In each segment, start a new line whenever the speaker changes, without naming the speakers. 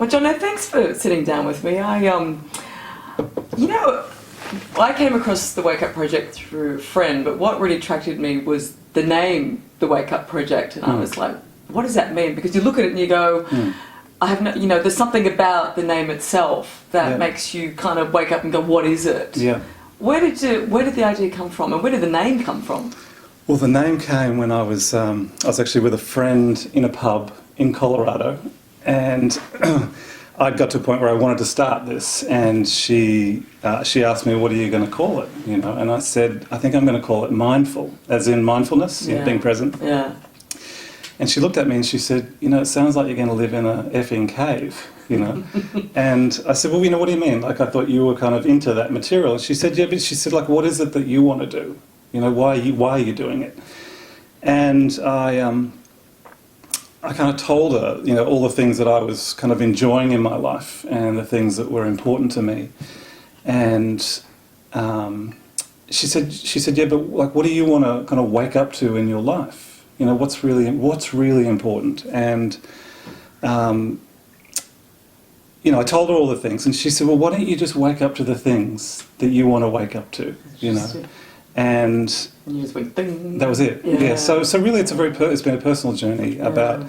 Well, Jono, thanks for sitting down with me. You know, I came across the Wake Up Project through a friend, but what really attracted me was the name, the Wake Up Project, and I was like, what does that mean? Because you look at it and you go, I have no, you know, there's something about the name itself that makes you kind of wake up and go, what is it?
Yeah.
Where did the idea come from, and where did the name come from?
Well, the name came when I was actually with a friend in a pub in Colorado, and I got to a point where I wanted to start this, and she asked me, what are you going to call it? You know, and I said, I think I'm going to call it mindful, as in mindfulness, you know, being present.
Yeah.
And she looked at me and she said, you know, it sounds like you're going to live in a effing cave, you know. And I said, well, you know, what do you mean? Like, I thought you were kind of into that material. And she said, yeah, but she said, like, what is it that you want to do? You know, why are you doing it? And I kind of told her, you know, all the things that I was kind of enjoying in my life and the things that were important to me. And she said, yeah, but like, what do you want to kind of wake up to in your life? You know, what's really important? And you know, I told her all the things, and she said, well, why don't you just wake up to the things that you want to wake up to? You know. And
you just went, ding.
That was it. Yeah. So really, it's been a personal journey about,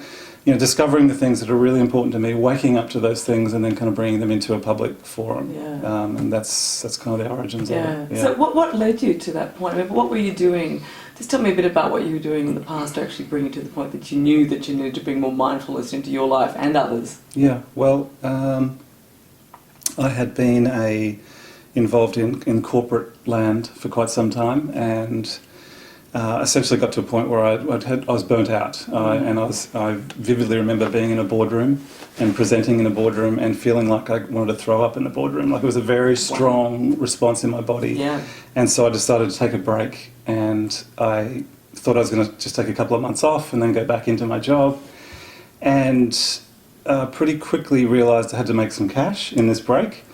you know, discovering the things that are really important to me, waking up to those things, and then kind of bringing them into a public forum. Yeah. And that's kind of the origins of it. Yeah.
So what led you to that point? I mean, what were you doing? Just tell me a bit about what you were doing in the past to actually bring you to the point that you knew that you needed to bring more mindfulness into your life and others.
Yeah. Well, I had been involved in corporate land for quite some time, and essentially got to a point where I was burnt out, and I vividly remember being in a boardroom and presenting in a boardroom and feeling like I wanted to throw up in the boardroom. Like, it was a very strong response in my body. Yeah. And so I decided to take a break, and I thought I was going to just take a couple of months off and then go back into my job, and pretty quickly realised I had to make some cash in this break.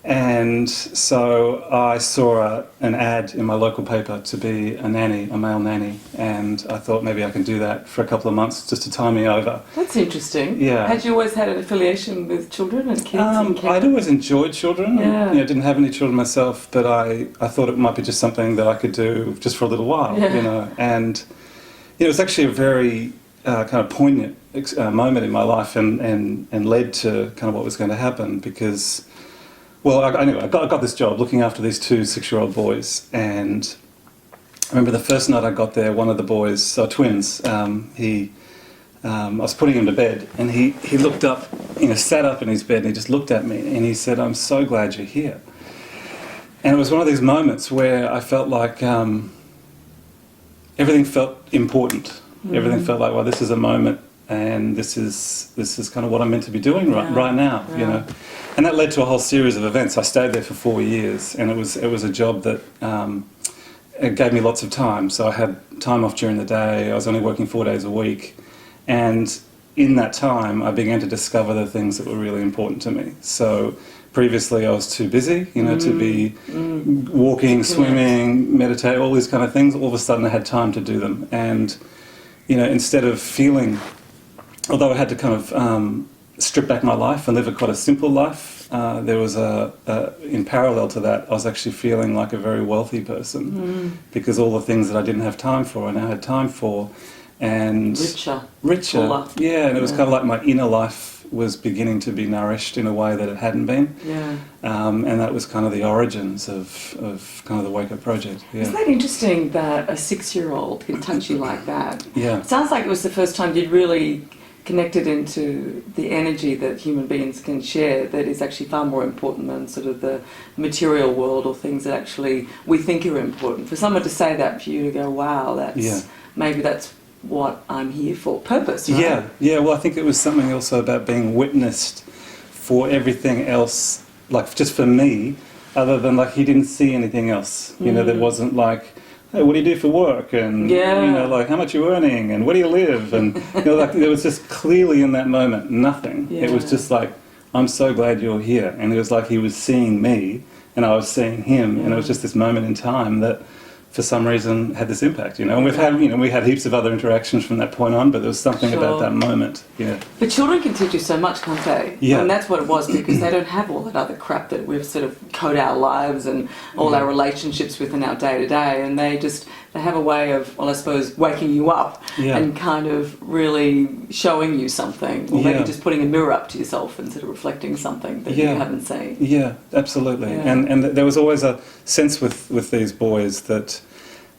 And so I saw an ad in my local paper to be a nanny, a male nanny, and I thought maybe I can do that for a couple of months just to tie me over.
That's interesting.
Yeah.
Had you always had an affiliation with children and kids?
I'd always enjoyed children.
Yeah.
You know, didn't have any children myself, but I thought it might be just something that I could do just for a little while, you know. And you know, it was actually a very kind of poignant moment in my life, and led to kind of what was going to happen, because, well, anyway, I got this job looking after these 2 6-year-old boys, and I remember the first night I got there, one of the boys, twins, I was putting him to bed, and he looked up, you know, sat up in his bed, and he just looked at me, and he said, I'm so glad you're here. And it was one of these moments where I felt like everything felt important. Everything felt like, well, this is a moment, and this is kind of what I'm meant to be doing right now, you know. And that led to a whole series of events. I stayed there for 4 years, and it was a job that it gave me lots of time. So I had time off during the day. I was only working 4 days a week, and in that time, I began to discover the things that were really important to me. So previously, I was too busy, you know, to be walking, swimming, meditate, all these kind of things. All of a sudden, I had time to do them, and you know, instead of feeling, although I had to kind of strip back my life and live quite a simple life, there was in parallel to that, I was actually feeling like a very wealthy person, because all the things that I didn't have time for, I now had time for, and richer, fuller. Yeah, and it was kind of like my inner life was beginning to be nourished in a way that it hadn't been. Yeah. And that was kind of the origins of kind of the Wake Up Project. Yeah.
Isn't that interesting that a 6-year-old can touch you like that?
Yeah.
It sounds like it was the first time you'd really connected into the energy that human beings can share that is actually far more important than sort of the material world or things that actually we think are important. For someone to say that, for you to go, wow, maybe that's what I'm here for, purpose, right?
Yeah, well, I think it was something also about being witnessed for everything else, like just for me, other than like he didn't see anything else, you know, that wasn't like, hey, what do you do for work, and you know, like how much you're earning, and where do you live, and you know, like there was just clearly in that moment nothing. It was just like, I'm so glad you're here, and it was like he was seeing me and I was seeing him, and it was just this moment in time that for some reason had this impact, and we had heaps of other interactions from that point on, but there was something about that moment.
But children can teach you so much, can't they?
Yeah.
And that's what it was, because they don't have all that other crap that we've sort of code our lives and all our relationships with in our day to day, and they have a way of, well, I suppose, waking you up and kind of really showing you something, or maybe just putting a mirror up to yourself and sort of reflecting something that you haven't seen.
Yeah, absolutely. And there was always a sense with these boys that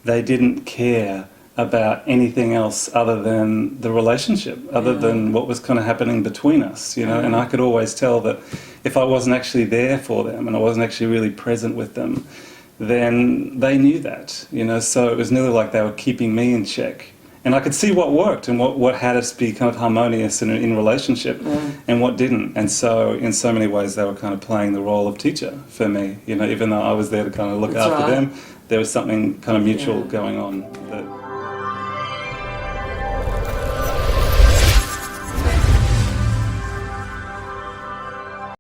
they didn't care about anything else other than the relationship, other than what was kind of happening between us, and I could always tell that if I wasn't actually there for them and I wasn't actually really present with them, then they knew that, so it was nearly like they were keeping me in check. And I could see what worked and what had us be kind of harmonious in relationship and what didn't. And so in so many ways they were kind of playing the role of teacher for me, even though I was there to kind of look after them, there was something kind of mutual going on that